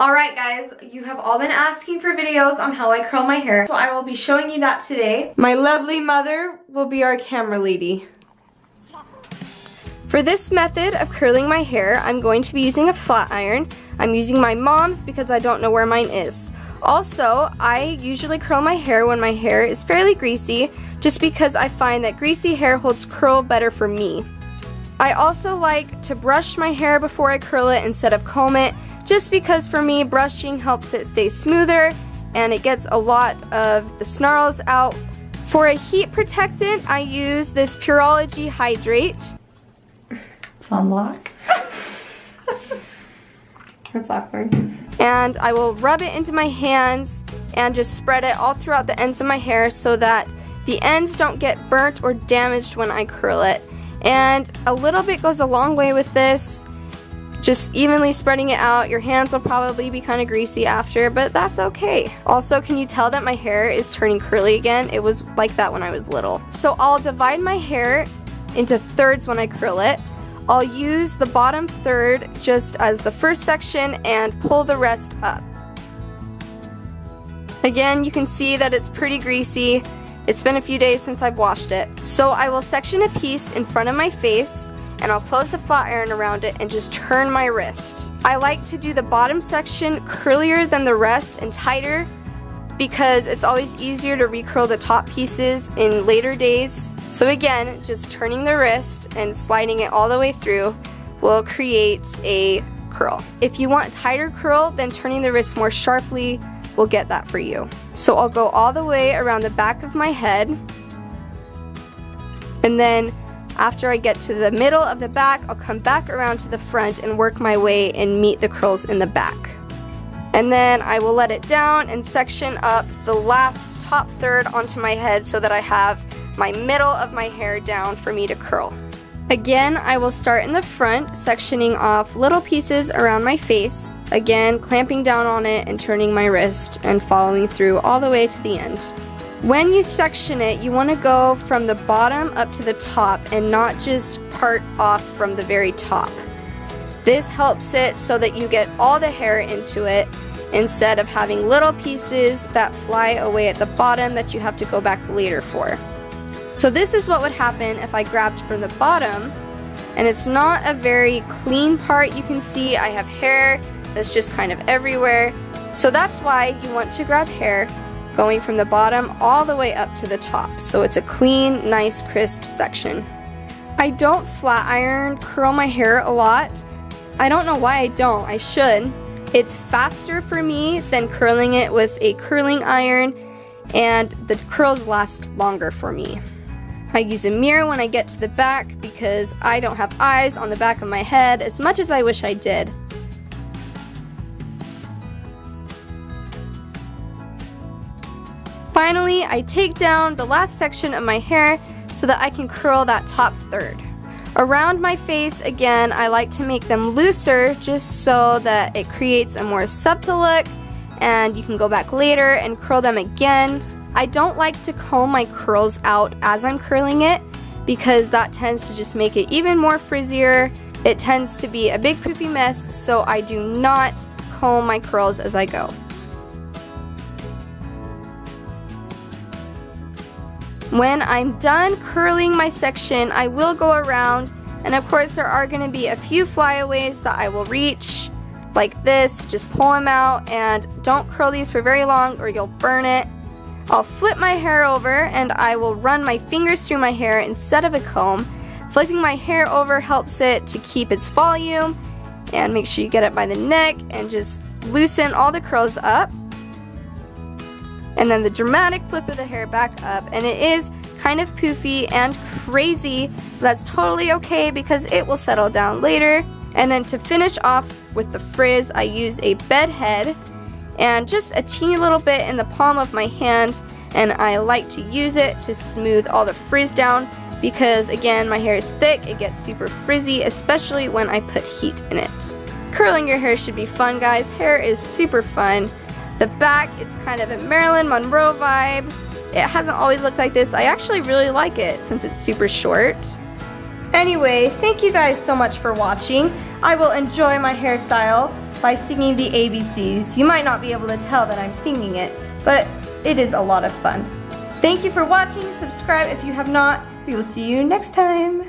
Alright guys, you have all been asking for videos on how I curl my hair, so I will be showing you that today. My lovely mother will be our camera lady. For this method of curling my hair, I'm going to be using a flat iron. I'm using my mom's because I don't know where mine is. Also, I usually curl my hair when my hair is fairly greasy, just because I find that greasy hair holds curl better for me. I also like to brush my hair before I curl it instead of comb it, just because for me brushing helps it stay smoother and it gets a lot of the snarls out. For a heat protectant, I use this Pureology Hydrate. It's on lock. That's awkward. And I will rub it into my hands and just spread it all throughout the ends of my hair so that the ends don't get burnt or damaged when I curl it. And a little bit goes a long way with this. Just evenly spreading it out. Your hands will probably be kind of greasy after, but that's okay. Also, can you tell that my hair is turning curly again? It was like that when I was little. So I'll divide my hair into thirds when I curl it. I'll use the bottom third just as the first section and pull the rest up. Again, you can see that it's pretty greasy. It's been a few days since I've washed it. So I will section a piece in front of my face and I'll close the flat iron around it and just turn my wrist. I like to do the bottom section curlier than the rest and tighter because it's always easier to recurl the top pieces in later days. So again, just turning the wrist and sliding it all the way through will create a curl. If you want tighter curl, then turning the wrist more sharply will get that for you. So I'll go all the way around the back of my head, and then after I get to the middle of the back, I'll come back around to the front and work my way and meet the curls in the back. And then I will let it down and section up the last top third onto my head so that I have my middle of my hair down for me to curl. Again, I will start in the front, sectioning off little pieces around my face, again clamping down on it and turning my wrist and following through all the way to the end. When you section it, you want to go from the bottom up to the top and not just part off from the very top. This helps it so that you get all the hair into it instead of having little pieces that fly away at the bottom that you have to go back later for. So this is what would happen if I grabbed from the bottom, and it's not a very clean part. You can see I have hair that's just kind of everywhere. So that's why you want to grab hair going from the bottom all the way up to the top, so it's a clean, nice, crisp section. I don't flat iron curl my hair a lot. I don't know why I don't. I should. It's faster for me than curling it with a curling iron, and the curls last longer for me. I use a mirror when I get to the back because I don't have eyes on the back of my head as much as I wish I did. Finally, I take down the last section of my hair so that I can curl that top third. Around my face, again, I like to make them looser just so that it creates a more subtle look, and you can go back later and curl them again. I don't like to comb my curls out as I'm curling it because that tends to just make it even more frizzier. It tends to be a big poofy mess, so I do not comb my curls as I go. When I'm done curling my section, I will go around, and of course there are going to be a few flyaways that I will reach, like this. Just pull them out and don't curl these for very long or you'll burn it. I'll flip my hair over and I will run my fingers through my hair instead of a comb. Flipping my hair over helps it to keep its volume, and make sure you get it by the neck and just loosen all the curls up. And then the dramatic flip of the hair back up, and it is kind of poofy and crazy. That's totally okay because it will settle down later. And then to finish off with the frizz, I use a bed head and just a teeny little bit in the palm of my hand, and I like to use it to smooth all the frizz down because again, my hair is thick, it gets super frizzy, especially when I put heat in it. Curling your hair should be fun, guys. Hair is super fun. The back, it's kind of a Marilyn Monroe vibe. It hasn't always looked like this. I actually really like it since it's super short. Anyway, thank you guys so much for watching. I will enjoy my hairstyle by singing the ABCs. You might not be able to tell that I'm singing it, but it is a lot of fun. Thank you for watching. Subscribe if you have not. We will see you next time.